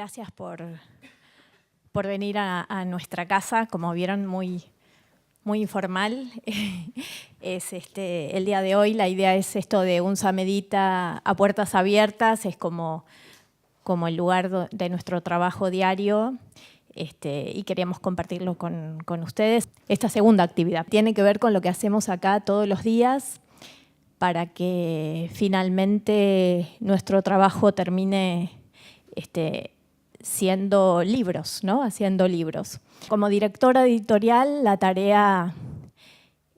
gracias por venir a nuestra casa. Como vieron, muy informal. El día de hoy la idea es esto de Unza Medita a puertas abiertas, es como el lugar de nuestro trabajo diario, y queríamos compartirlo con ustedes. Esta segunda actividad tiene que ver con lo que hacemos acá todos los días para que finalmente nuestro trabajo termine siendo libros, ¿no? Haciendo libros. Como directora editorial, la tarea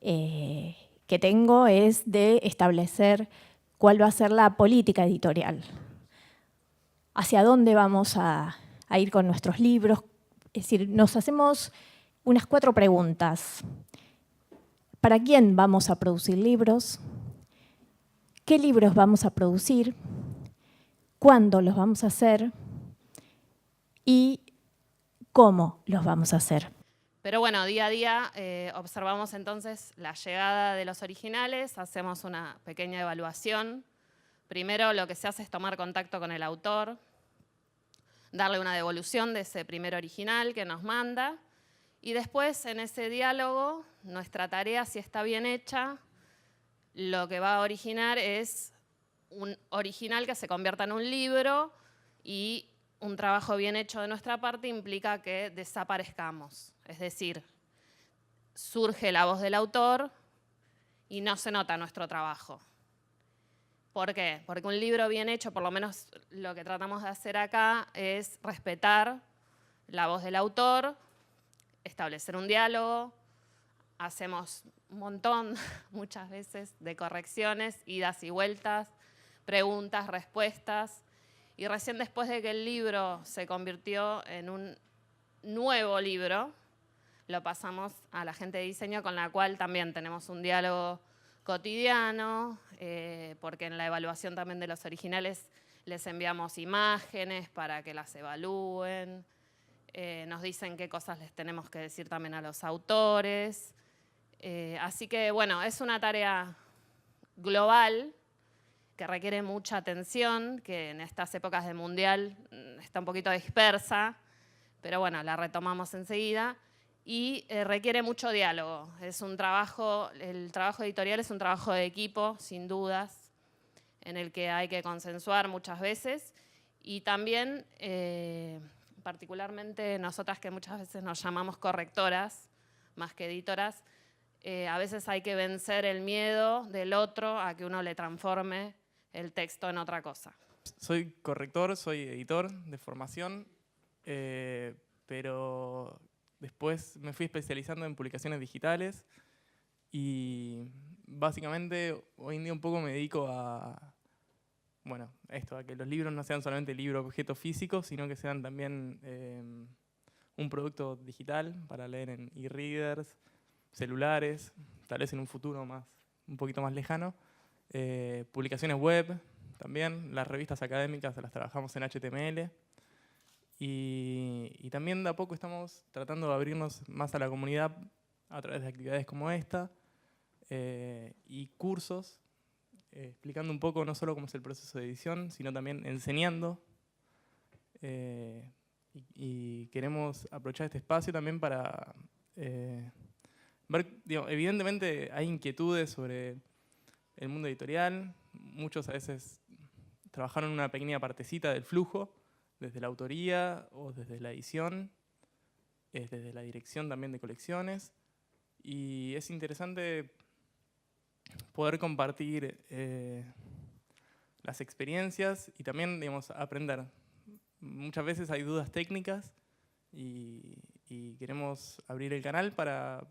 que tengo es de establecer cuál va a ser la política editorial. Hacia dónde vamos a ir con nuestros libros. Es decir, nos hacemos unas 4 preguntas. ¿Para quién vamos a producir libros? ¿Qué libros vamos a producir? ¿Cuándo los vamos a hacer? ¿Y cómo los vamos a hacer? Pero bueno, día a día observamos entonces la llegada de los originales, hacemos una pequeña evaluación. Primero lo que se hace es tomar contacto con el autor, darle una devolución de ese primer original que nos manda, y después en ese diálogo, nuestra tarea, si está bien hecha, lo que va a originar es un original que se convierta en un libro, y un trabajo bien hecho de nuestra parte implica que desaparezcamos. Es decir, surge la voz del autor y no se nota nuestro trabajo. ¿Por qué? Porque un libro bien hecho, por lo menos lo que tratamos de hacer acá, es respetar la voz del autor, establecer un diálogo, hacemos un montón, muchas veces, de correcciones, idas y vueltas, preguntas, respuestas. Y recién después de que el libro se convirtió en un nuevo libro, lo pasamos a la gente de diseño, con la cual también tenemos un diálogo cotidiano, porque en la evaluación también de los originales les enviamos imágenes para que las evalúen, nos dicen qué cosas les tenemos que decir también a los autores. Así que bueno, es una tarea global que requiere mucha atención, que en estas épocas de mundial está un poquito dispersa, pero bueno, la retomamos enseguida. Y requiere mucho diálogo. Es un trabajo, el trabajo editorial es un trabajo de equipo, sin dudas, en el que hay que consensuar muchas veces. Y también, particularmente nosotras que muchas veces nos llamamos correctoras, más que editoras, a veces hay que vencer el miedo del otro a que uno le transforme el texto en otra cosa. Soy corrector, soy editor de formación, pero después me fui especializando en publicaciones digitales y básicamente hoy en día un poco me dedico a, bueno, a que los libros no sean solamente libros, objetos físicos, sino que sean también un producto digital para leer en e-readers, celulares, tal vez en un futuro un poquito más lejano. Publicaciones web también, las revistas académicas las trabajamos en HTML. Y también de a poco estamos tratando de abrirnos más a la comunidad a través de actividades como esta y cursos, explicando un poco no solo cómo es el proceso de edición, sino también enseñando. Y queremos aprovechar este espacio también para ver, evidentemente hay inquietudes sobre el mundo editorial. Muchos a veces trabajaron una pequeña partecita del flujo, desde la autoría o desde la edición, desde la dirección también de colecciones. Y es interesante poder compartir las experiencias y también, aprender. Muchas veces hay dudas técnicas y queremos abrir el canal para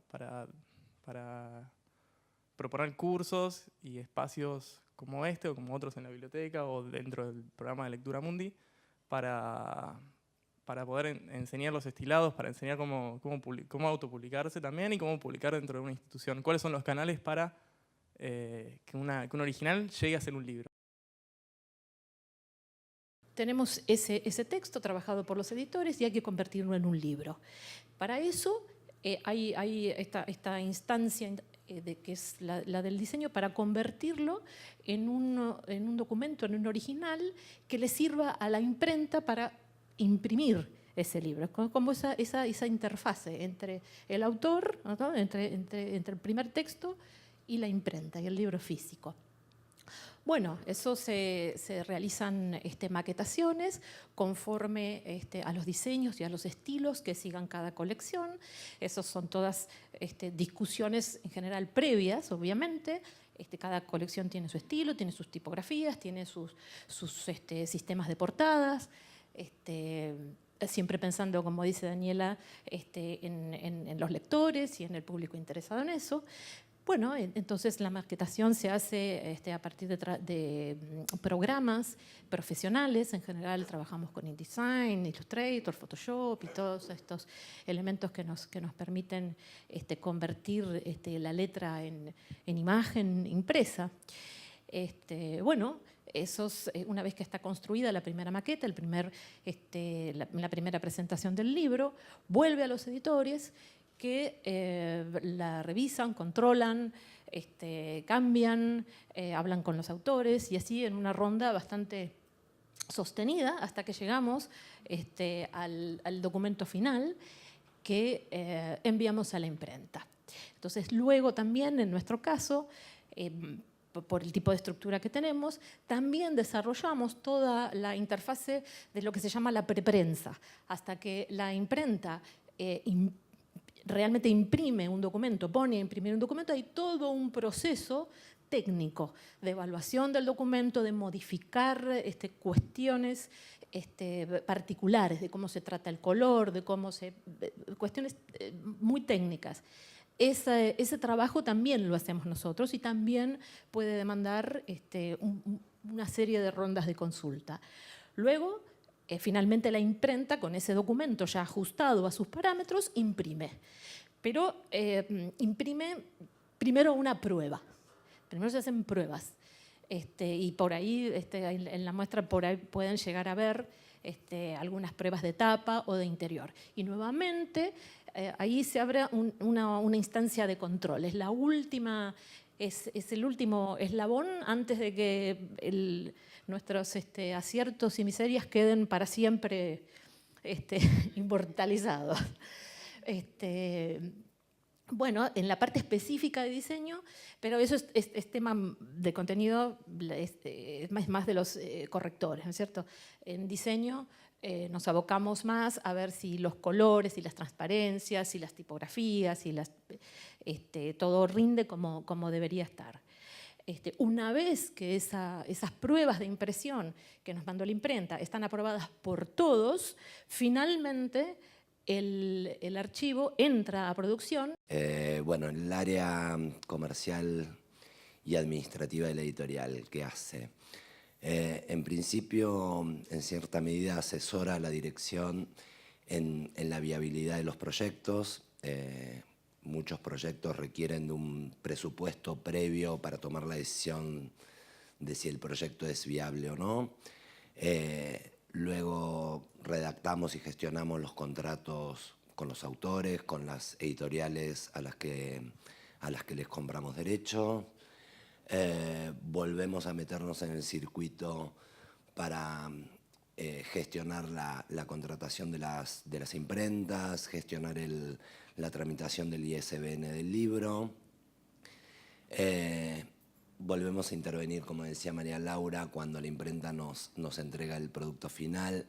proponer cursos y espacios como este o como otros en la biblioteca o dentro del programa de Lectura Mundi para poder enseñar los estilados, para enseñar cómo autopublicarse también y cómo publicar dentro de una institución. ¿Cuáles son los canales para que un original llegue a ser un libro? Tenemos ese texto trabajado por los editores y hay que convertirlo en un libro. Para eso hay esta instancia que es la del diseño, para convertirlo en un documento, en un original que le sirva a la imprenta para imprimir ese libro, como esa interfase entre el autor, ¿no? entre el primer texto y la imprenta y el libro físico. Bueno, eso se realizan maquetaciones conforme a los diseños y a los estilos que sigan cada colección. Esas son todas discusiones en general previas, obviamente. Cada colección tiene su estilo, tiene sus tipografías, tiene sus sistemas de portadas. Siempre pensando, como dice Daniela, en los lectores y en el público interesado en eso. Bueno, entonces la maquetación se hace a partir de programas profesionales. En general trabajamos con InDesign, Illustrator, Photoshop y todos estos elementos que nos permiten convertir la letra en imagen impresa. Bueno, una vez que está construida la primera maqueta, la primera presentación del libro, vuelve a los editores que la revisan, controlan, cambian, hablan con los autores y así en una ronda bastante sostenida hasta que llegamos al documento final que enviamos a la imprenta. Entonces, luego también, en nuestro caso, por el tipo de estructura que tenemos, también desarrollamos toda la interfase de lo que se llama la preprensa, hasta que la imprenta realmente imprime un documento, pone a imprimir un documento, hay todo un proceso técnico de evaluación del documento, de modificar cuestiones particulares, de cómo se trata el color, de cuestiones muy técnicas. Ese trabajo también lo hacemos nosotros y también puede demandar una serie de rondas de consulta. Luego, finalmente la imprenta, con ese documento ya ajustado a sus parámetros, imprime. Pero imprime primero una prueba. Primero se hacen pruebas. Y por ahí, en la muestra, por ahí pueden llegar a ver algunas pruebas de tapa o de interior. Y nuevamente, ahí se abre una instancia de control. Es la última, es el último eslabón antes de que nuestros aciertos y miserias queden para siempre inmortalizados. Bueno, en la parte específica de diseño, pero eso es tema de contenido, es más de los correctores, ¿no es cierto? En diseño nos abocamos más a ver si los colores, si las transparencias, si las tipografías, si todo rinde como debería estar. Una vez que esas pruebas de impresión que nos mandó la imprenta están aprobadas por todos, finalmente el archivo entra a producción. Bueno, en el área comercial y administrativa de la editorial, ¿qué hace? En principio, en cierta medida, asesora a la dirección en la viabilidad de los proyectos. Muchos proyectos requieren de un presupuesto previo para tomar la decisión de si el proyecto es viable o no. Luego redactamos y gestionamos los contratos con los autores, con las editoriales a las que les compramos derechos. Volvemos a meternos en el circuito para gestionar la contratación de las imprentas, gestionar la tramitación del ISBN del libro. Volvemos a intervenir, como decía María Laura, cuando la imprenta nos entrega el producto final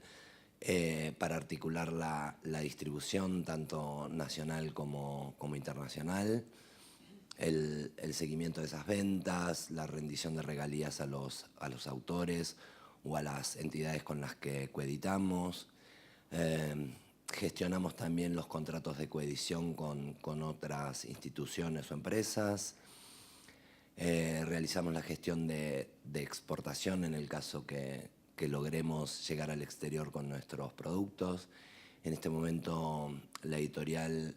para articular la distribución, tanto nacional como internacional, el seguimiento de esas ventas, la rendición de regalías a los autores o a las entidades con las que coeditamos. Gestionamos también los contratos de coedición con otras instituciones o empresas. Realizamos la gestión de exportación en el caso que logremos llegar al exterior con nuestros productos. En este momento la editorial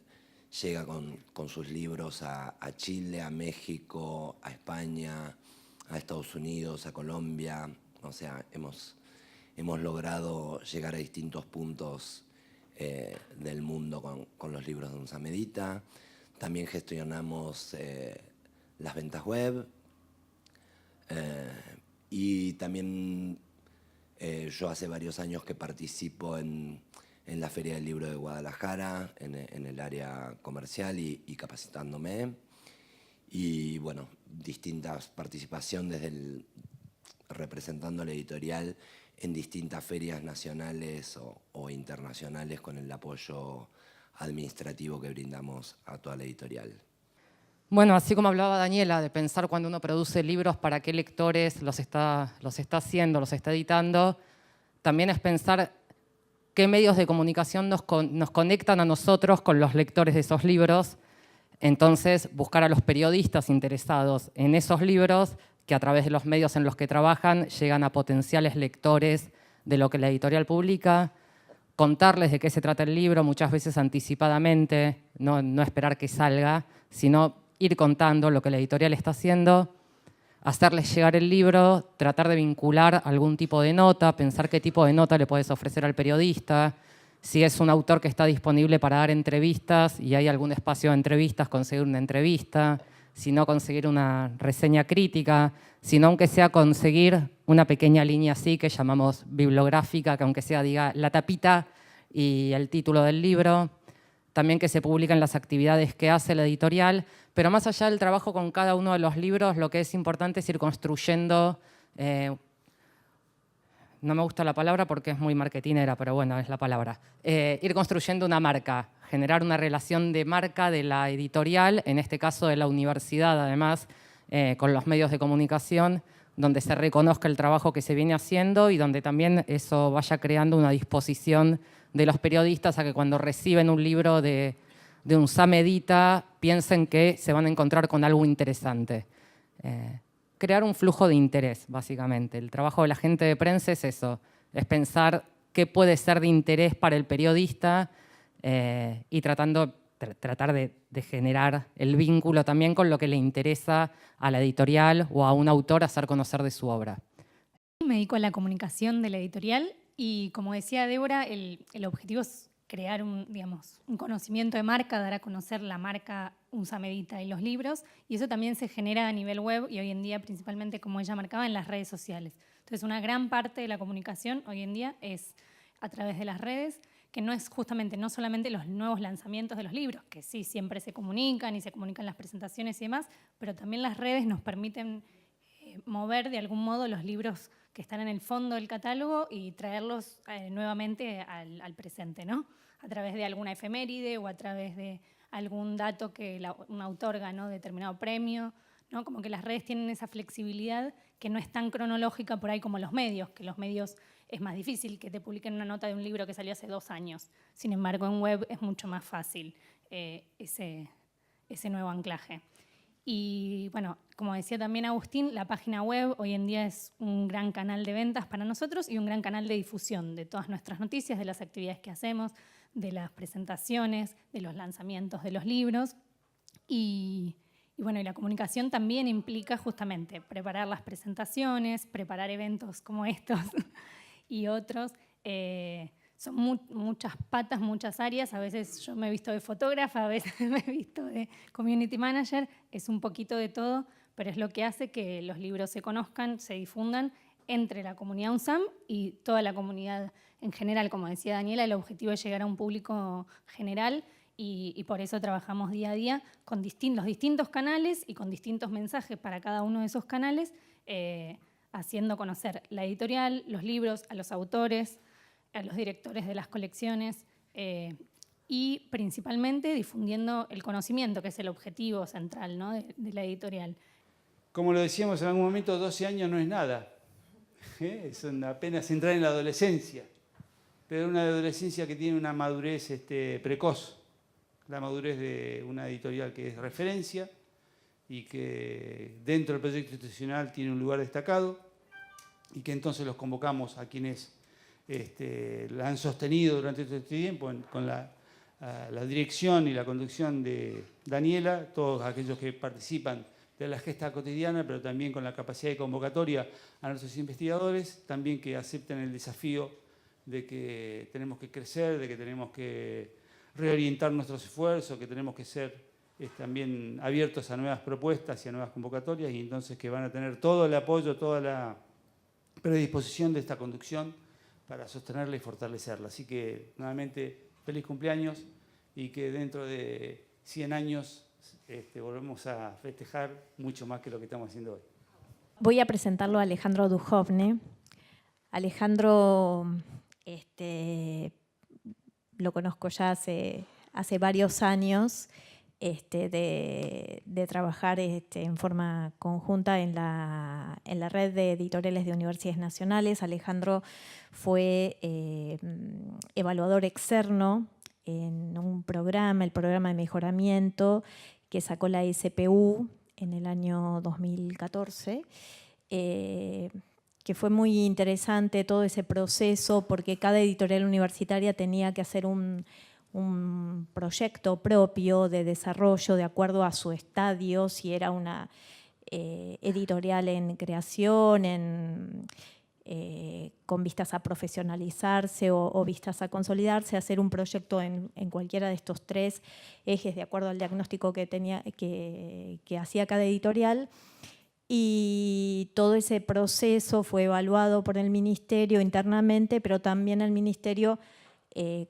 llega con sus libros a Chile, a México, a España, a Estados Unidos, a Colombia. O sea, hemos logrado llegar a distintos puntos del mundo con los libros de Unsamedita. También gestionamos las ventas web y también Yo hace varios años que participo en la Feria del Libro de Guadalajara, en el área comercial y capacitándome. Y bueno, distintas participación representando la editorial en distintas ferias nacionales o internacionales con el apoyo administrativo que brindamos a toda la editorial. Bueno, así como hablaba Daniela, de pensar cuando uno produce libros para qué lectores los está haciendo, los está editando, también es pensar qué medios de comunicación nos conectan a nosotros con los lectores de esos libros. Entonces, buscar a los periodistas interesados en esos libros que a través de los medios en los que trabajan llegan a potenciales lectores de lo que la editorial publica, contarles de qué se trata el libro, muchas veces anticipadamente, no esperar que salga, sino ir contando lo que la editorial está haciendo, hacerles llegar el libro, tratar de vincular algún tipo de nota, pensar qué tipo de nota le puedes ofrecer al periodista, si es un autor que está disponible para dar entrevistas y hay algún espacio de entrevistas, conseguir una entrevista, si no conseguir una reseña crítica, sino aunque sea conseguir una pequeña línea así que llamamos bibliográfica, que aunque sea diga la tapita y el título del libro, también que se publiquen las actividades que hace la editorial, pero más allá del trabajo con cada uno de los libros, lo que es importante es ir construyendo, no me gusta la palabra porque es muy marketinera, pero bueno, es la palabra, ir construyendo una marca, generar una relación de marca de la editorial, en este caso de la universidad además, con los medios de comunicación, donde se reconozca el trabajo que se viene haciendo y donde también eso vaya creando una disposición de los periodistas a que cuando reciben un libro de UNSAM Edita piensen que se van a encontrar con algo interesante. Crear un flujo de interés, básicamente. El trabajo de la gente de prensa es eso, es pensar qué puede ser de interés para el periodista y tratar de generar el vínculo también con lo que le interesa a la editorial o a un autor hacer conocer de su obra. Me dedico a la comunicación de la editorial y, como decía Débora, el objetivo es crear un conocimiento de marca, dar a conocer la marca UNSAM Edita y los libros, y eso también se genera a nivel web y hoy en día principalmente, como ella marcaba, en las redes sociales. Entonces, una gran parte de la comunicación hoy en día es a través de las redes, que no es justamente, no solamente los nuevos lanzamientos de los libros, que sí, siempre se comunican y se comunican las presentaciones y demás, pero también las redes nos permiten mover de algún modo los libros que están en el fondo del catálogo y traerlos nuevamente al presente, ¿no? A través de alguna efeméride o a través de algún dato que un autor ganó determinado premio, ¿no? Como que las redes tienen esa flexibilidad que no es tan cronológica por ahí como los medios, que los medios es más difícil que te publiquen una nota de un libro que salió hace 2 años. Sin embargo, en web es mucho más fácil ese nuevo anclaje. Y bueno, como decía también Agustín, la página web hoy en día es un gran canal de ventas para nosotros y un gran canal de difusión de todas nuestras noticias, de las actividades que hacemos, de las presentaciones, de los lanzamientos de los libros. Y bueno, y la comunicación también implica justamente preparar las presentaciones, preparar eventos como estos y otros. Son muchas patas, muchas áreas. A veces yo me he visto de fotógrafa, a veces me he visto de community manager. Es un poquito de todo, pero es lo que hace que los libros se conozcan, se difundan entre la comunidad UNSAM y toda la comunidad en general. Como decía Daniela, el objetivo es llegar a un público general y por eso trabajamos día a día con los distintos canales y con distintos mensajes para cada uno de esos canales, haciendo conocer la editorial, los libros, a los autores, a los directores de las colecciones y principalmente difundiendo el conocimiento, que es el objetivo central, ¿no? de la editorial. Como lo decíamos en algún momento, 12 años no es nada. Es apenas entrar en la adolescencia, pero una adolescencia que tiene una madurez precoz, la madurez de una editorial que es referencia y que dentro del proyecto institucional tiene un lugar destacado y que entonces los convocamos a quienes la han sostenido durante todo este tiempo con la dirección y la conducción de Daniela, todos aquellos que participan de la gesta cotidiana, pero también con la capacidad de convocatoria a nuestros investigadores, también que acepten el desafío de que tenemos que crecer, de que tenemos que reorientar nuestros esfuerzos, que tenemos que ser también abiertos a nuevas propuestas y a nuevas convocatorias, y entonces que van a tener todo el apoyo, toda la predisposición de esta conducción para sostenerla y fortalecerla. Así que, nuevamente, feliz cumpleaños y que dentro de 100 años volvemos a festejar mucho más que lo que estamos haciendo hoy. Voy a presentarlo a Alejandro Duhovne. Alejandro lo conozco ya hace varios años de trabajar en forma conjunta en la red de editoriales de universidades nacionales. Alejandro fue evaluador externo en un programa, el programa de mejoramiento que sacó la SPU en el año 2014, que fue muy interesante todo ese proceso porque cada editorial universitaria tenía que hacer un proyecto propio de desarrollo de acuerdo a su estadio, si era una editorial en creación, con vistas a profesionalizarse o vistas a consolidarse, hacer un proyecto en cualquiera de estos tres ejes de acuerdo al diagnóstico que hacía cada editorial. Y todo ese proceso fue evaluado por el Ministerio internamente, pero también el Ministerio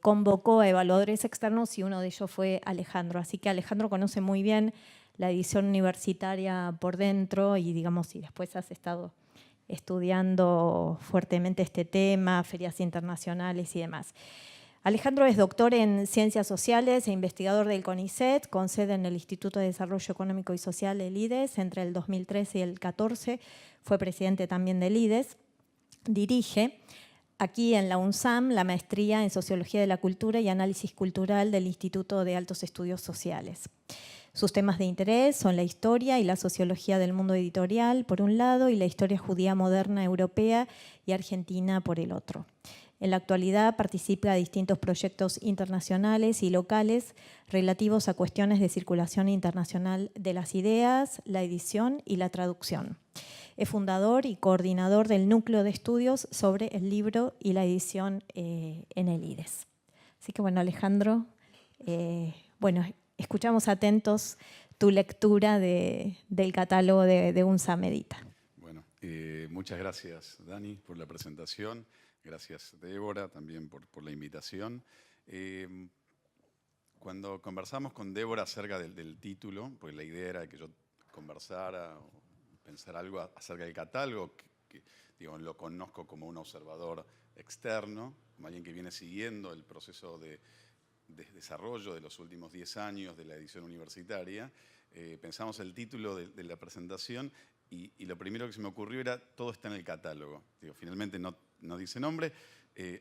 convocó a evaluadores externos y uno de ellos fue Alejandro. Así que Alejandro conoce muy bien la edición universitaria por dentro y, digamos, y después has estado estudiando fuertemente este tema, ferias internacionales y demás. Alejandro es doctor en Ciencias Sociales e investigador del CONICET, con sede en el Instituto de Desarrollo Económico y Social, el IDES, entre el 2013 y el 2014. Fue presidente también del IDES. Dirige aquí en la UNSAM la maestría en Sociología de la Cultura y Análisis Cultural del Instituto de Altos Estudios Sociales. Sus temas de interés son la historia y la sociología del mundo editorial, por un lado, y la historia judía moderna europea y argentina, por el otro. En la actualidad participa de distintos proyectos internacionales y locales relativos a cuestiones de circulación internacional de las ideas, la edición y la traducción. Es fundador y coordinador del Núcleo de Estudios sobre el Libro y la Edición en el IDES. Así que, bueno, Alejandro, escuchamos atentos tu lectura del catálogo de UNSAM Edita. Bueno, muchas gracias, Dani, por la presentación. Gracias, Débora, también por la invitación. Cuando conversamos con Débora acerca del título, pues la idea era que yo conversara o pensar algo acerca del catálogo, que digo, lo conozco como un observador externo, como alguien que viene siguiendo el proceso de desarrollo de los últimos 10 años de la edición universitaria. Pensamos el título de la presentación y lo primero que se me ocurrió era todo está en el catálogo. Digo, finalmente no dice nombre.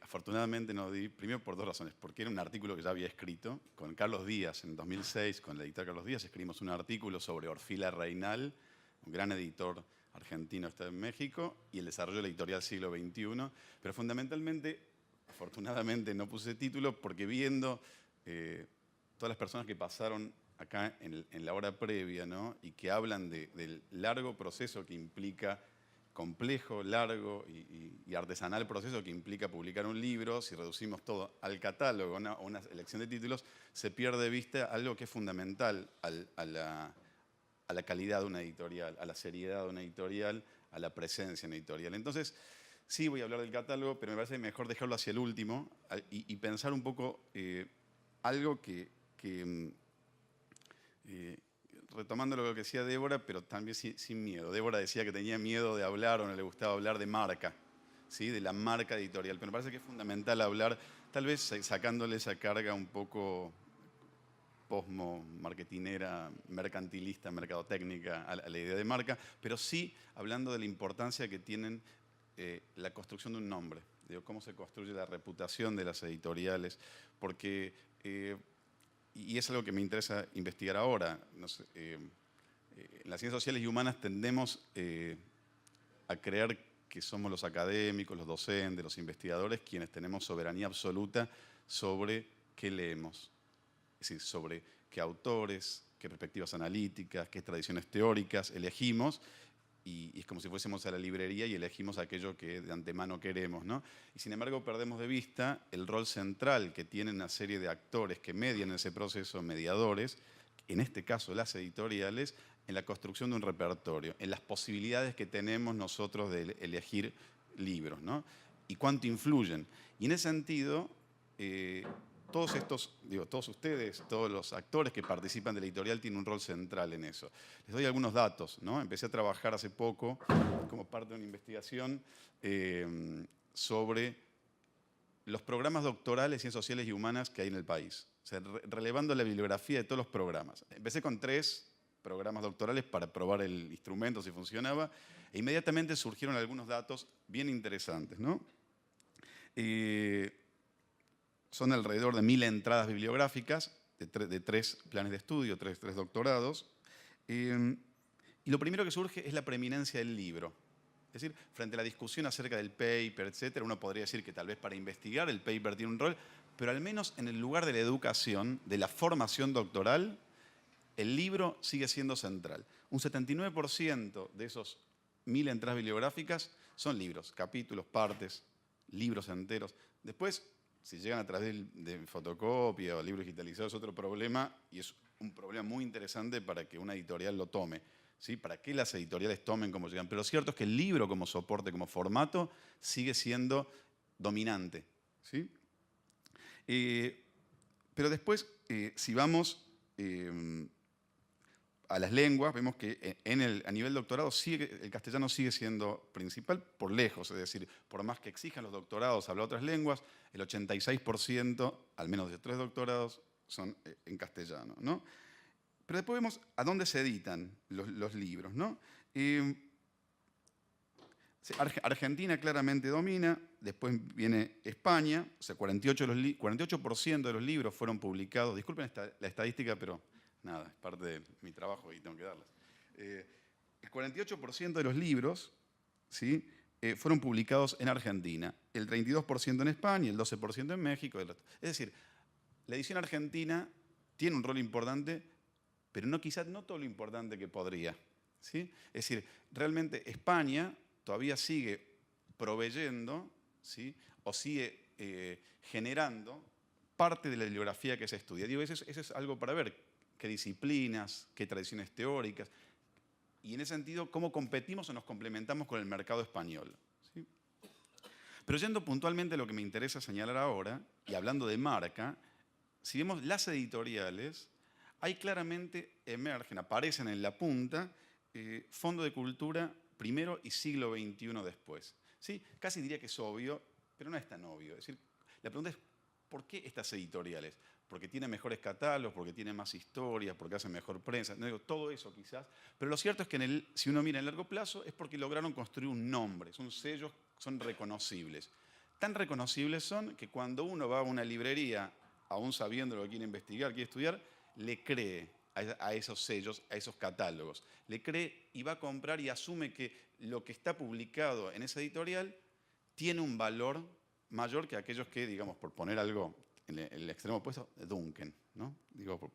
Afortunadamente no di, primero por dos razones, porque era un artículo que ya había escrito con Carlos Díaz en 2006, con el editor Carlos Díaz, escribimos un artículo sobre Orfila Reinal, un gran editor argentino, está en México, y el desarrollo de la editorial siglo XXI, pero fundamentalmente, afortunadamente no puse título porque viendo todas las personas que pasaron acá en la hora previa, ¿no? Y que hablan del largo proceso que implica, complejo, largo y artesanal proceso que implica publicar un libro, si reducimos todo al catálogo, una elección de títulos, se pierde de vista algo que es fundamental a la calidad de una editorial, a la seriedad de una editorial, a la presencia en una editorial. Entonces, sí voy a hablar del catálogo, pero me parece mejor dejarlo hacia el último y pensar un poco algo que retomando lo que decía Débora, pero también sin miedo. Débora decía que tenía miedo de hablar o no le gustaba hablar de marca, ¿sí? De la marca editorial. Pero me parece que es fundamental hablar, tal vez sacándole esa carga un poco posmo-marketinera, mercantilista, mercadotécnica a la idea de marca, pero sí hablando de la importancia que tienen la construcción de un nombre. Digo, cómo se construye la reputación de las editoriales, porque y es algo que me interesa investigar ahora. No sé, en las ciencias sociales y humanas tendemos a creer que somos los académicos, los docentes, los investigadores, quienes tenemos soberanía absoluta sobre qué leemos. Es decir, sobre qué autores, qué perspectivas analíticas, qué tradiciones teóricas elegimos. Y es como si fuésemos a la librería y elegimos aquello que de antemano queremos, ¿no? Y sin embargo perdemos de vista el rol central que tienen una serie de actores que median ese proceso, mediadores, en este caso las editoriales, en la construcción de un repertorio, en las posibilidades que tenemos nosotros de elegir libros, ¿no? Y cuánto influyen. Y en ese sentido, todos ustedes, todos los actores que participan de la editorial tienen un rol central en eso. Les doy algunos datos, ¿no? Empecé a trabajar hace poco como parte de una investigación sobre los programas doctorales en Ciencias Sociales y Humanas que hay en el país. O sea, relevando la bibliografía de todos los programas. Empecé con 3 programas doctorales para probar el instrumento, si funcionaba, e inmediatamente surgieron algunos datos bien interesantes, ¿no? Son alrededor de 1000 entradas bibliográficas de 3 planes de estudio, 3 doctorados. Y lo primero que surge es la preeminencia del libro. Es decir, frente a la discusión acerca del paper, etc., uno podría decir que tal vez para investigar el paper tiene un rol, pero al menos en el lugar de la educación, de la formación doctoral, el libro sigue siendo central. Un 79% de esos 1000 entradas bibliográficas son libros, capítulos, partes, libros enteros. Después, si llegan a través de fotocopia o libros digitalizados, es otro problema, y es un problema muy interesante para que una editorial lo tome, ¿sí? Para que las editoriales tomen como llegan. Pero lo cierto es que el libro como soporte, como formato, sigue siendo dominante, ¿sí? Pero después, si vamos a las lenguas, vemos que a nivel doctorado el castellano sigue siendo principal por lejos, es decir, por más que exijan los doctorados hablar otras lenguas, el 86%, al menos de 3 doctorados, son en castellano, ¿no? Pero después vemos a dónde se editan los libros, ¿no? Argentina claramente domina, después viene España, o sea, 48% de los libros fueron publicados, disculpen la estadística, pero nada, es parte de mi trabajo y tengo que darlas. El 48% de los libros, ¿sí? Fueron publicados en Argentina, el 32% en España, el 12% en México. Es decir, la edición argentina tiene un rol importante, pero quizás no todo lo importante que podría, ¿sí? Es decir, realmente España todavía sigue proveyendo, ¿sí? O sigue generando parte de la bibliografía que se estudia. Digo, eso es algo para ver, qué disciplinas, qué tradiciones teóricas, y en ese sentido, cómo competimos o nos complementamos con el mercado español, ¿sí? Pero yendo puntualmente a lo que me interesa señalar ahora, y hablando de marca, si vemos las editoriales, ahí claramente aparecen en la punta, Fondo de Cultura primero y siglo XXI después, ¿sí? Casi diría que es obvio, pero no es tan obvio. Es decir, la pregunta es, ¿por qué estas editoriales? Porque tienen mejores catálogos, porque tienen más historias, porque hacen mejor prensa, no digo todo eso quizás, pero lo cierto es que si uno mira en largo plazo es porque lograron construir un nombre, son sellos, son reconocibles. Tan reconocibles son que cuando uno va a una librería, aún sabiendo lo que quiere investigar, quiere estudiar, le cree a esos sellos, a esos catálogos. Le cree y va a comprar y asume que lo que está publicado en esa editorial tiene un valor mayor que aquellos que, digamos, por poner algo en el extremo opuesto, Duncan, ¿no? Digo,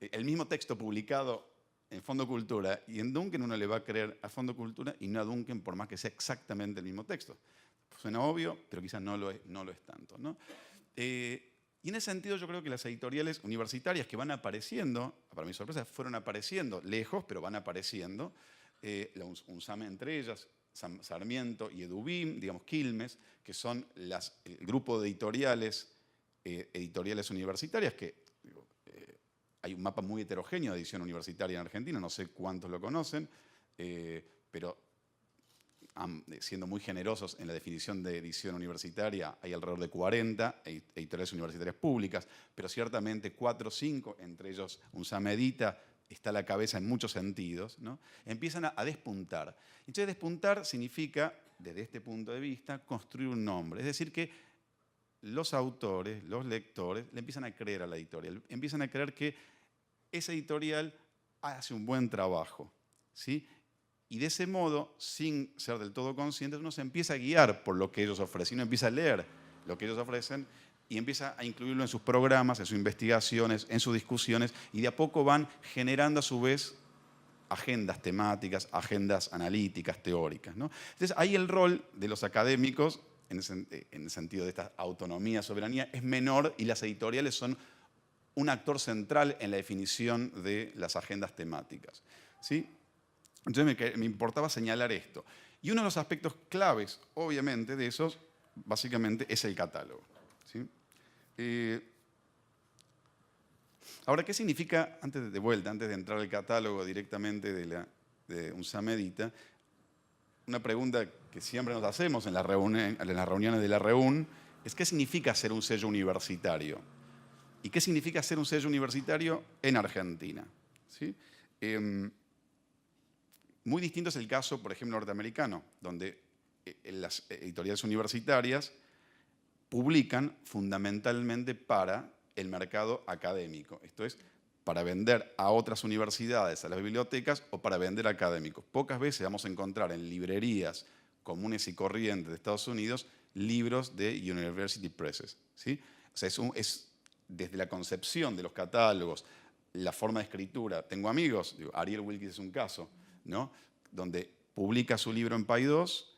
el mismo texto publicado en Fondo Cultura y en Duncan uno le va a creer a Fondo Cultura y no a Duncan por más que sea exactamente el mismo texto. Suena obvio, pero quizás no lo es tanto, ¿no? Y en ese sentido yo creo que las editoriales universitarias que van apareciendo, para mi sorpresa, fueron apareciendo lejos, pero van apareciendo, la UNSAME entre ellas, Sarmiento y Edubim, digamos Quilmes, que son el grupo de editoriales universitarias, que hay un mapa muy heterogéneo de edición universitaria en Argentina, no sé cuántos lo conocen, pero siendo muy generosos en la definición de edición universitaria, hay alrededor de 40 editoriales universitarias públicas, pero ciertamente 4 o 5, entre ellos UNSAME edita, está a la cabeza en muchos sentidos, ¿no? Empiezan a despuntar. Entonces despuntar significa, desde este punto de vista, construir un nombre. Es decir, que los autores, los lectores, le empiezan a creer a la editorial, empiezan a creer que esa editorial hace un buen trabajo, ¿sí? Y de ese modo, sin ser del todo conscientes, uno se empieza a guiar por lo que ellos ofrecen, uno empieza a leer lo que ellos ofrecen y empieza a incluirlo en sus programas, en sus investigaciones, en sus discusiones, y de a poco van generando a su vez agendas temáticas, agendas analíticas, teóricas, ¿no? Entonces, ahí el rol de los académicos, en el sentido de esta autonomía, soberanía, es menor y las editoriales son un actor central en la definición de las agendas temáticas, ¿sí? Entonces me importaba señalar esto. Y uno de los aspectos claves, obviamente, de esos, básicamente, es el catálogo. ¿Sí? Ahora, ¿qué significa, antes de entrar al catálogo directamente de UNSAM Edita, una pregunta que siempre nos hacemos en las reuniones de la REUN es ¿qué significa ser un sello universitario? ¿Y qué significa ser un sello universitario en Argentina? ¿Sí? Muy distinto es el caso, por ejemplo, norteamericano, donde las editoriales universitarias publican fundamentalmente para el mercado académico. Esto es, para vender a otras universidades, a las bibliotecas, o para vender a académicos. Pocas veces vamos a encontrar en librerías comunes y corrientes de Estados Unidos libros de University Presses. ¿Sí? O sea, es desde la concepción de los catálogos, la forma de escritura. Tengo amigos, Ariel Wilkins es un caso, ¿no? Donde publica su libro en Paidós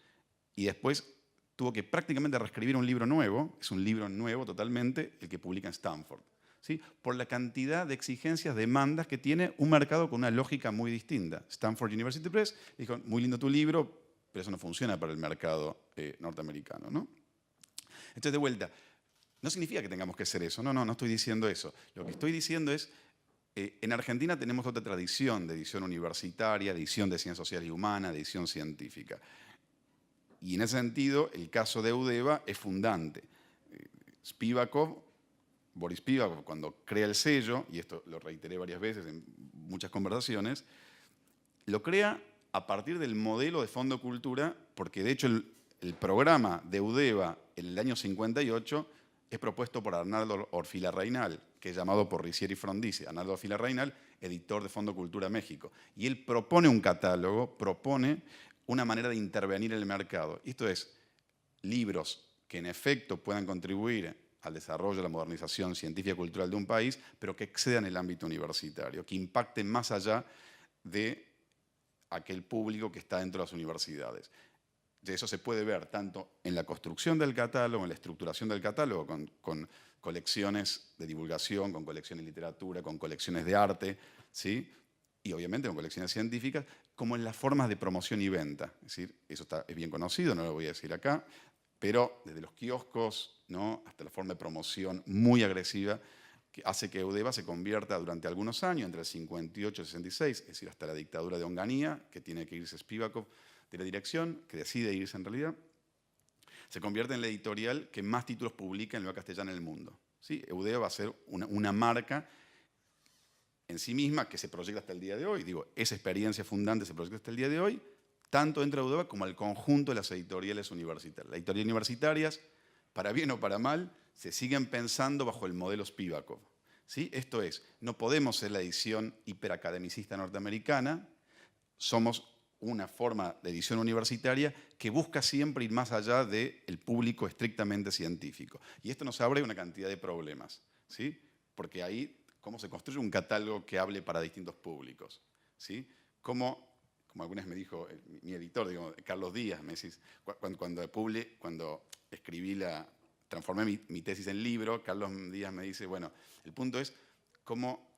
y después tuvo que prácticamente reescribir un libro nuevo, es un libro nuevo totalmente, el que publica en Stanford. ¿Sí? Por la cantidad de exigencias, demandas que tiene un mercado con una lógica muy distinta. Stanford University Press dijo, muy lindo tu libro, pero eso no funciona para el mercado norteamericano, ¿no? Entonces, de vuelta, no significa que tengamos que hacer eso, no estoy diciendo eso. Lo que estoy diciendo es, en Argentina tenemos otra tradición de edición universitaria, de edición de ciencias sociales y humanas, de edición científica. Y en ese sentido, el caso de Eudeva es fundante. Boris Spivakov, cuando crea el sello, y esto lo reiteré varias veces en muchas conversaciones, lo crea a partir del modelo de Fondo Cultura, porque de hecho el programa de Eudeva en el año 58 es propuesto por Arnaldo Orfila Reynal, que es llamado por Ricieri Frondizi. Arnaldo Orfila Reynal, editor de Fondo Cultura México. Y él propone un catálogo, propone una manera de intervenir en el mercado. Esto es, libros que en efecto puedan contribuir al desarrollo, a la modernización científica y cultural de un país, pero que excedan el ámbito universitario, que impacten más allá de aquel público que está dentro de las universidades. De eso se puede ver tanto en la construcción del catálogo, en la estructuración del catálogo, con colecciones de divulgación, con colecciones de literatura, con colecciones de arte, ¿sí? Y obviamente con colecciones científicas, como en las formas de promoción y venta. Es decir, eso es bien conocido, no lo voy a decir acá, pero desde los kioscos, ¿no?, hasta la forma de promoción muy agresiva que hace que Eudeva se convierta durante algunos años, entre el 58 y el 66, es decir, hasta la dictadura de Onganía, que tiene que irse Spivakov de la dirección, que decide irse en realidad, se convierte en la editorial que más títulos publica en lengua castellana en el mundo. ¿Sí? Eudeva va a ser una marca en sí misma que se proyecta hasta el día de hoy. Digo, esa experiencia fundante se proyecta hasta el día de hoy, tanto dentro de Eudeva como al conjunto de las editoriales universitarias. Las editoriales universitarias, para bien o para mal, se siguen pensando bajo el modelo Spivakov. ¿Sí? Esto es, no podemos ser la edición hiperacademicista norteamericana, somos una forma de edición universitaria que busca siempre ir más allá del público estrictamente científico. Y esto nos abre una cantidad de problemas, ¿sí? Porque ahí, ¿cómo se construye un catálogo que hable para distintos públicos? ¿Sí? Como alguna vez me dijo mi editor, digo, Carlos Díaz, me decís, cuando transformé mi tesis en libro, Carlos Díaz me dice, bueno, el punto es cómo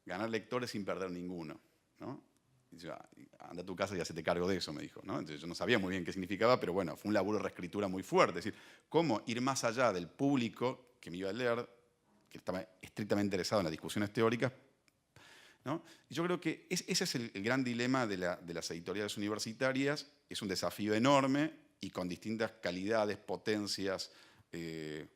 ganar lectores sin perder ninguno, ¿no? Y yo, anda a tu casa y hacete cargo de eso, me dijo, ¿no? Entonces yo no sabía muy bien qué significaba, pero bueno, fue un laburo de reescritura muy fuerte. Es decir, cómo ir más allá del público que me iba a leer, que estaba estrictamente interesado en las discusiones teóricas, ¿no? Y yo creo que ese es el gran dilema de las editoriales universitarias. Es un desafío enorme y con distintas calidades, potencias,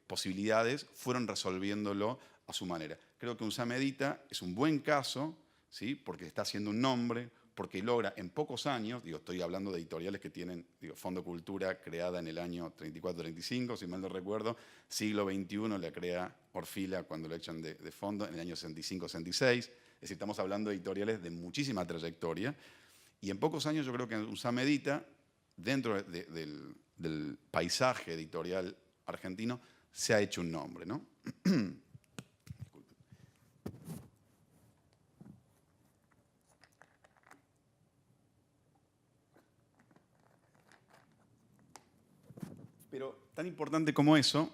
posibilidades, fueron resolviéndolo a su manera. Creo que UNSAM Edita es un buen caso, ¿sí? Porque está haciendo un nombre, porque logra en pocos años, estoy hablando de editoriales que tienen Fondo Cultura creada en el año 34-35, si mal no recuerdo, siglo XXI la crea Orfila cuando lo echan de Fondo en el año 65-66, es decir, estamos hablando de editoriales de muchísima trayectoria, y en pocos años yo creo que UNSAM Edita, dentro del paisaje editorial argentino, se ha hecho un nombre, ¿no? Pero tan importante como eso,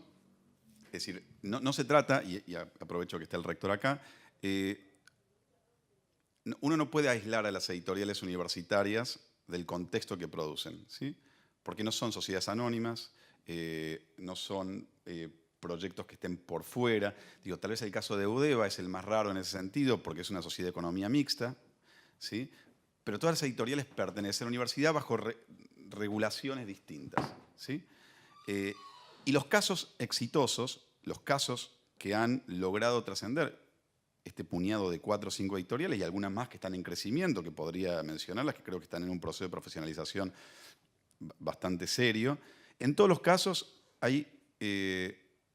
es decir, no se trata, y aprovecho que está el rector acá, uno no puede aislar a las editoriales universitarias del contexto que producen, ¿sí? Porque no son sociedades anónimas, no son proyectos que estén por fuera. Digo, tal vez el caso de Eudeva es el más raro en ese sentido porque es una sociedad de economía mixta, ¿sí? Pero todas las editoriales pertenecen a la universidad bajo regulaciones distintas, ¿sí? Y los casos exitosos, los casos que han logrado trascender este puñado de 4 o 5 editoriales y algunas más que están en crecimiento, que podría mencionarlas, que creo que están en un proceso de profesionalización bastante serio. En todos los casos hay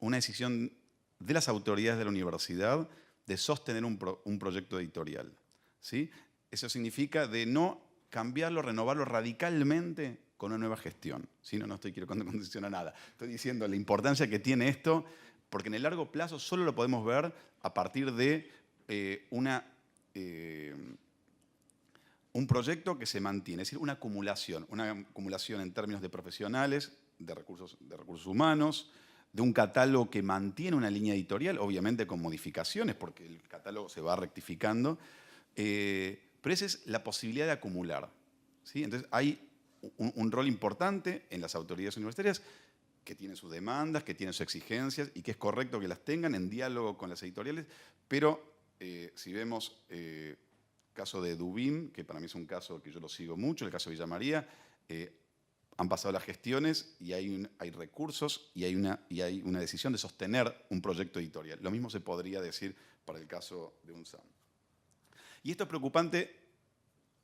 una decisión de las autoridades de la universidad de sostener un proyecto editorial, ¿sí? Eso significa de no cambiarlo, renovarlo radicalmente con una nueva gestión. ¿Sí? No estoy quiero condicionar nada. Estoy diciendo la importancia que tiene esto, porque en el largo plazo solo lo podemos ver a partir de un proyecto que se mantiene, es decir, una acumulación en términos de profesionales, de recursos humanos, de un catálogo que mantiene una línea editorial, obviamente con modificaciones, porque el catálogo se va rectificando, pero esa es la posibilidad de acumular, ¿sí? Entonces hay un rol importante en las autoridades universitarias que tienen sus demandas, que tienen sus exigencias y que es correcto que las tengan en diálogo con las editoriales, pero si vemos el caso de Dubin, que para mí es un caso que yo lo sigo mucho, el caso de Villa María, han pasado las gestiones y hay recursos y hay una decisión de sostener un proyecto editorial. Lo mismo se podría decir para el caso de UNSAM. Y esto es preocupante,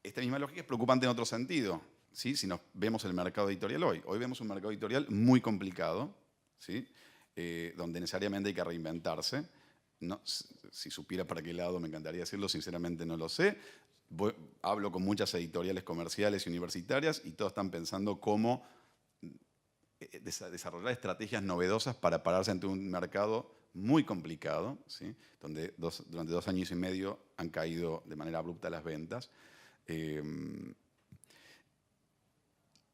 esta misma lógica es preocupante en otro sentido, ¿sí? Si nos vemos el mercado editorial hoy. Hoy vemos un mercado editorial muy complicado, ¿sí? Donde necesariamente hay que reinventarse. No, si supiera para qué lado me encantaría decirlo, sinceramente no lo sé. Hablo con muchas editoriales comerciales y universitarias y todos están pensando cómo desarrollar estrategias novedosas para pararse ante un mercado muy complicado, ¿sí? Donde durante 2 años y medio han caído de manera abrupta las ventas.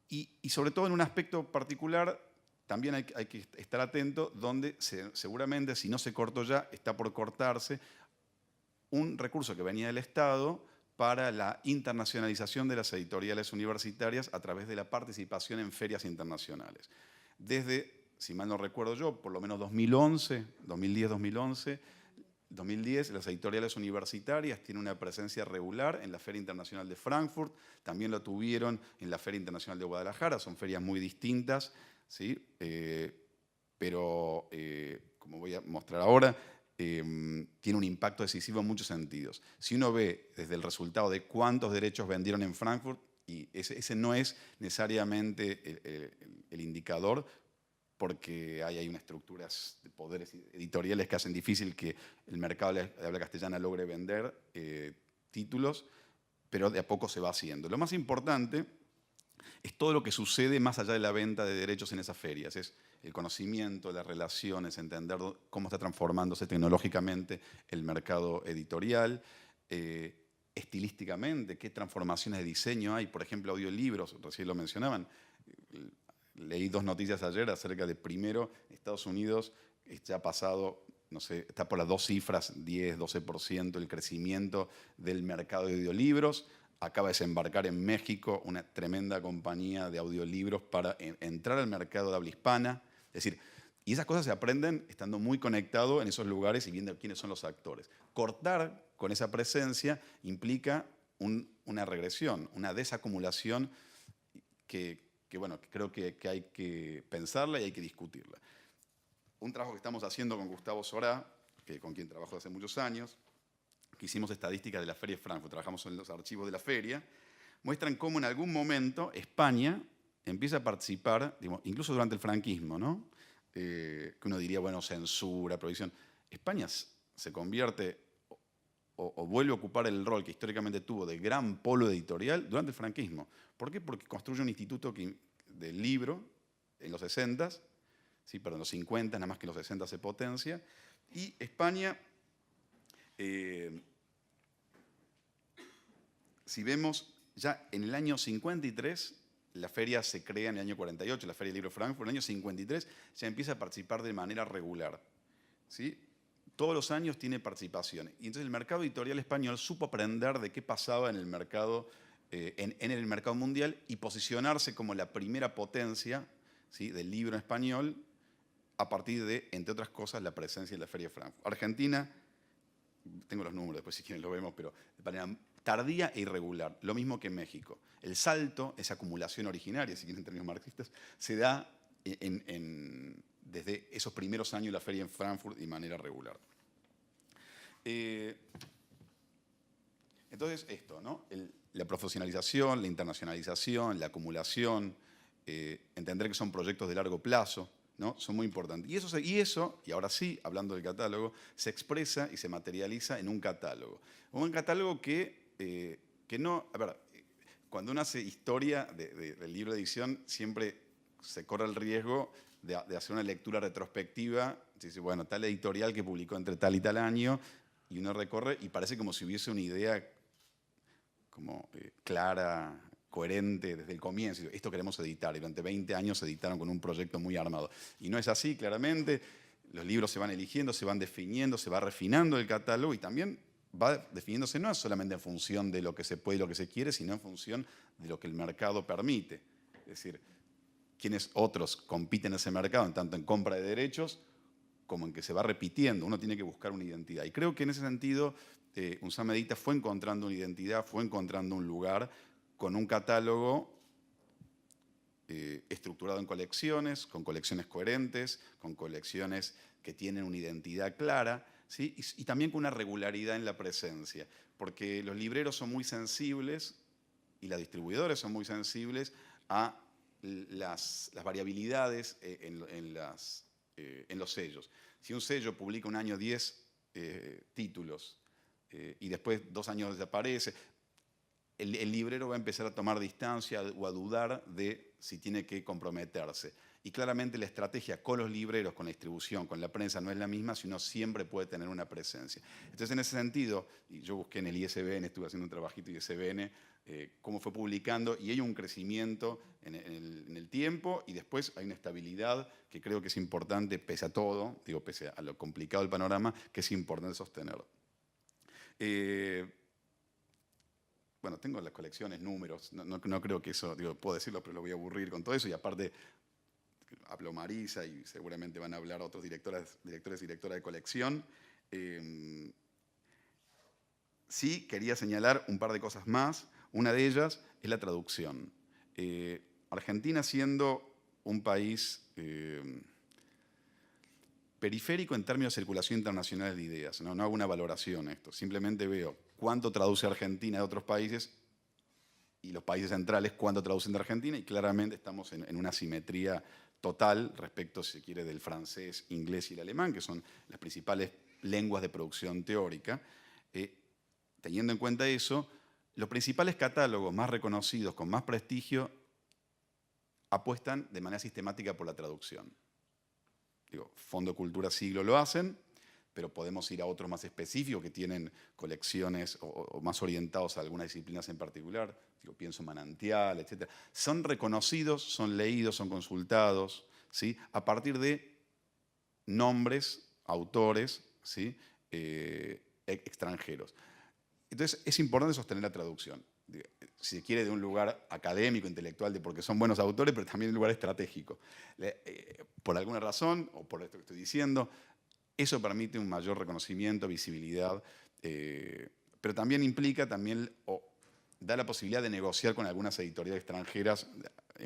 Y sobre todo en un aspecto particular, también hay que estar atento, donde seguramente, si no se cortó ya, está por cortarse un recurso que venía del Estado para la internacionalización de las editoriales universitarias a través de la participación en ferias internacionales. Desde, si mal no recuerdo yo, por lo menos 2010, las editoriales universitarias tienen una presencia regular en la Feria Internacional de Frankfurt, también lo tuvieron en la Feria Internacional de Guadalajara, son ferias muy distintas, ¿sí? Pero, como voy a mostrar ahora, tiene un impacto decisivo en muchos sentidos. Si uno ve desde el resultado de cuántos derechos vendieron en Frankfurt, y ese no es necesariamente el indicador, porque hay unas estructuras de poderes editoriales que hacen difícil que el mercado de habla castellana logre vender títulos, pero de a poco se va haciendo. Lo más importante es todo lo que sucede más allá de la venta de derechos en esas ferias. Es el conocimiento, las relaciones, entender cómo está transformándose tecnológicamente el mercado editorial, estilísticamente, qué transformaciones de diseño hay. Por ejemplo, audiolibros, recién lo mencionaban. Leí 2 noticias ayer acerca de, primero, Estados Unidos ya ha pasado, no sé, está por las 2 cifras, 10, 12% el crecimiento del mercado de audiolibros. Acaba de desembarcar en México una tremenda compañía de audiolibros para entrar al mercado de habla hispana. Es decir, y esas cosas se aprenden estando muy conectado en esos lugares y viendo quiénes son los actores. Cortar con esa presencia implica una regresión, una desacumulación que bueno, creo que hay que pensarla y hay que discutirla. Un trabajo que estamos haciendo con Gustavo Sorá, con quien trabajo hace muchos años, que hicimos estadísticas de la Feria de Frankfurt, trabajamos en los archivos de la feria, muestran cómo en algún momento España empieza a participar, digamos, incluso durante el franquismo, ¿no? Que uno diría, bueno, censura, prohibición. España se convierte o vuelve a ocupar el rol que históricamente tuvo de gran polo editorial durante el franquismo. ¿Por qué? Porque construye un instituto del libro en los 60s, sí, perdón, en los 50, nada más que en los 60 se potencia, y España, si vemos, ya en el año 53, la feria se crea en el año 48, la Feria del Libro de Frankfurt, en el año 53 ya empieza a participar de manera regular, ¿sí? Todos los años tiene participación. Y entonces el mercado editorial español supo aprender de qué pasaba en el mercado en el mercado mundial y posicionarse como la primera potencia, ¿sí?, del libro en español a partir de, entre otras cosas, la presencia en la Feria de Frankfurt. Argentina, tengo los números, después si quieren lo vemos, pero de manera tardía e irregular, lo mismo que en México. El salto, esa acumulación originaria, si quieren en términos marxistas, se da desde esos primeros años de la Feria en Frankfurt de manera regular. Entonces, esto, ¿no? La profesionalización, la internacionalización, la acumulación, entender que son proyectos de largo plazo, ¿no? Son muy importantes. Y eso, y ahora sí, hablando del catálogo, se expresa y se materializa en un catálogo. Un catálogo que no... A ver, cuando uno hace historia del libro de edición, siempre se corre el riesgo de hacer una lectura retrospectiva. Dice, bueno, tal editorial que publicó entre tal y tal año, y uno recorre y parece como si hubiese una idea como clara, coherente desde el comienzo. Esto queremos editar, y durante 20 años se editaron con un proyecto muy armado. Y no es así, claramente. Los libros se van eligiendo, se van definiendo, se va refinando el catálogo y también va definiéndose no solamente en función de lo que se puede y lo que se quiere, sino en función de lo que el mercado permite. Es decir, quienes otros compiten en ese mercado, tanto en compra de derechos como en que se va repitiendo. Uno tiene que buscar una identidad. Y creo que en ese sentido, Unzame Edita fue encontrando una identidad, fue encontrando un lugar con un catálogo estructurado en colecciones, con colecciones coherentes, con colecciones que tienen una identidad clara, ¿sí? Y también con una regularidad en la presencia, porque los libreros son muy sensibles y las distribuidoras son muy sensibles a las variabilidades en los sellos. Si un sello publica un año 10 títulos y después 2 años desaparece, el librero va a empezar a tomar distancia o a dudar de si tiene que comprometerse. Y claramente la estrategia con los libreros, con la distribución, con la prensa no es la misma, sino siempre puede tener una presencia. Entonces, en ese sentido, y yo busqué en el ISBN, estuve haciendo un trabajito ISBN, cómo fue publicando, y hay un crecimiento en el tiempo, y después hay una estabilidad que creo que es importante, pese a todo, digo, pese a lo complicado del panorama, que es importante sostener. Bueno, tengo las colecciones, números, no creo que eso, digo, puedo decirlo, pero lo voy a aburrir con todo eso, y aparte habló Marisa y seguramente van a hablar otros directores y directoras de colección. Sí, quería señalar un par de cosas más. Una de ellas es la traducción. Argentina, siendo un país periférico en términos de circulación internacional de ideas, no hago una valoración esto, simplemente veo cuánto traduce Argentina de otros países y los países centrales cuánto traducen de Argentina, y claramente estamos en una asimetría total respecto, si se quiere, del francés, inglés y el alemán, que son las principales lenguas de producción teórica. Teniendo en cuenta eso, los principales catálogos más reconocidos, con más prestigio, apuestan de manera sistemática por la traducción. Digo, Fondo Cultura Siglo lo hacen, pero podemos ir a otros más específicos que tienen colecciones o más orientados a algunas disciplinas en particular. Digo, pienso en Manantial, etc. Son reconocidos, son leídos, son consultados, ¿sí?, a partir de nombres, autores, ¿sí?, extranjeros. Entonces, es importante sostener la traducción. Si se quiere, de un lugar académico, intelectual, porque son buenos autores, pero también de un lugar estratégico. Por alguna razón, o por esto que estoy diciendo, eso permite un mayor reconocimiento, visibilidad, pero también implica, da la posibilidad de negociar con algunas editoriales extranjeras,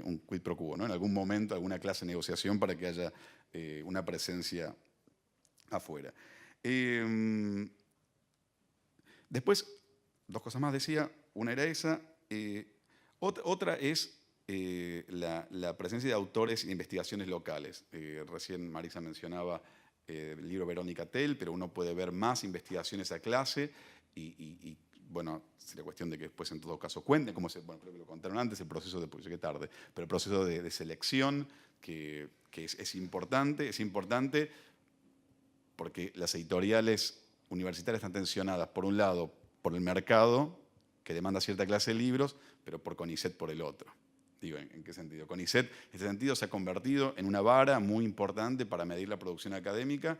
un quid pro quo, ¿no? En algún momento, alguna clase de negociación para que haya una presencia afuera. Después, 2 cosas más decía, una era esa, otra es la presencia de autores e investigaciones locales. Recién Marisa mencionaba el libro Verónica Tell, pero uno puede ver más investigaciones a clase y bueno, sería cuestión de que después en todo caso cuenten, como creo que lo contaron antes, el proceso de, pues llegué tarde, pero el proceso de selección que es importante porque las editoriales universitarias están tensionadas, por un lado, por el mercado, que demanda cierta clase de libros, pero por CONICET por el otro. Digo, ¿en qué sentido? CONICET, en ese sentido, se ha convertido en una vara muy importante para medir la producción académica,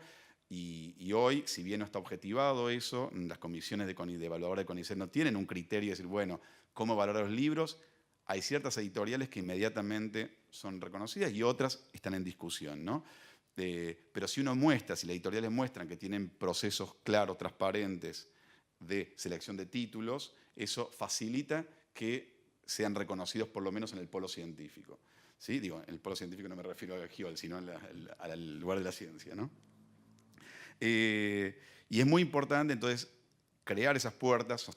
Y hoy, si bien no está objetivado eso, las comisiones de evaluadores de CONICET no tienen un criterio de decir, bueno, ¿cómo valorar los libros? Hay ciertas editoriales que inmediatamente son reconocidas y otras están en discusión, ¿no? Pero si uno muestra, si las editoriales muestran que tienen procesos claros, transparentes de selección de títulos, eso facilita que sean reconocidos por lo menos en el polo científico. ¿Sí? Digo, en el polo científico no me refiero a GIOL, sino al lugar de la ciencia, ¿no? Y es muy importante entonces crear esas puertas,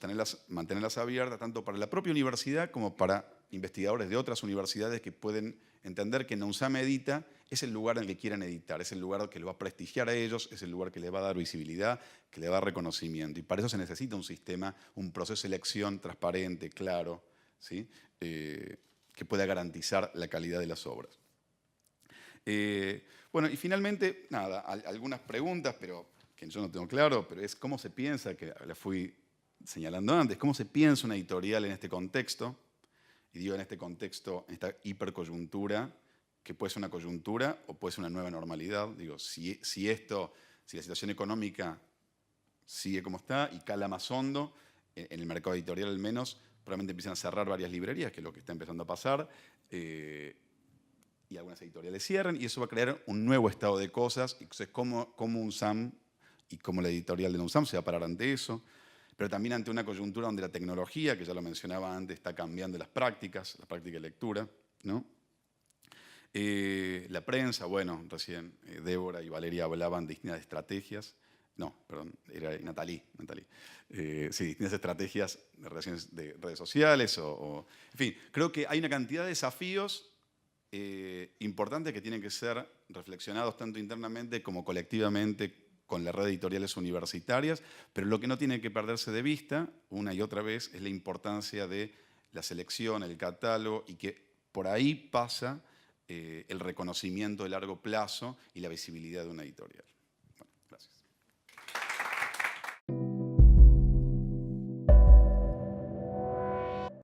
mantenerlas abiertas, tanto para la propia universidad como para investigadores de otras universidades que pueden entender que NOUNSAM Edita es el lugar en el que quieren editar, es el lugar que les va a prestigiar a ellos, es el lugar que les va a dar visibilidad, que les va a dar reconocimiento. Y para eso se necesita un sistema, un proceso de selección transparente, claro, ¿sí? Que pueda garantizar la calidad de las obras. Bueno, y finalmente, nada, algunas preguntas, pero que yo no tengo claro, pero es cómo se piensa, que la fui señalando antes, cómo se piensa una editorial en este contexto, y digo en este contexto, en esta hipercoyuntura, que puede ser una coyuntura o puede ser una nueva normalidad. Digo, si la situación económica sigue como está y cala más hondo, en el mercado editorial al menos, probablemente empiezan a cerrar varias librerías, que es lo que está empezando a pasar, y algunas editoriales cierran, y eso va a crear un nuevo estado de cosas. Entonces, ¿cómo UNSAM y cómo la editorial de UNSAM se va a parar ante eso? Pero también ante una coyuntura donde la tecnología, que ya lo mencionaba antes, está cambiando las prácticas de lectura, ¿no? La prensa, bueno, recién Débora y Valeria hablaban de distintas estrategias. No, perdón, era Natalie. Sí, distintas estrategias de relaciones de redes sociales. En fin, creo que hay una cantidad de desafíos importantes que tienen que ser reflexionados tanto internamente como colectivamente con las redes editoriales universitarias, pero lo que no tiene que perderse de vista, una y otra vez, es la importancia de la selección, el catálogo, y que por ahí pasa el reconocimiento de largo plazo y la visibilidad de una editorial.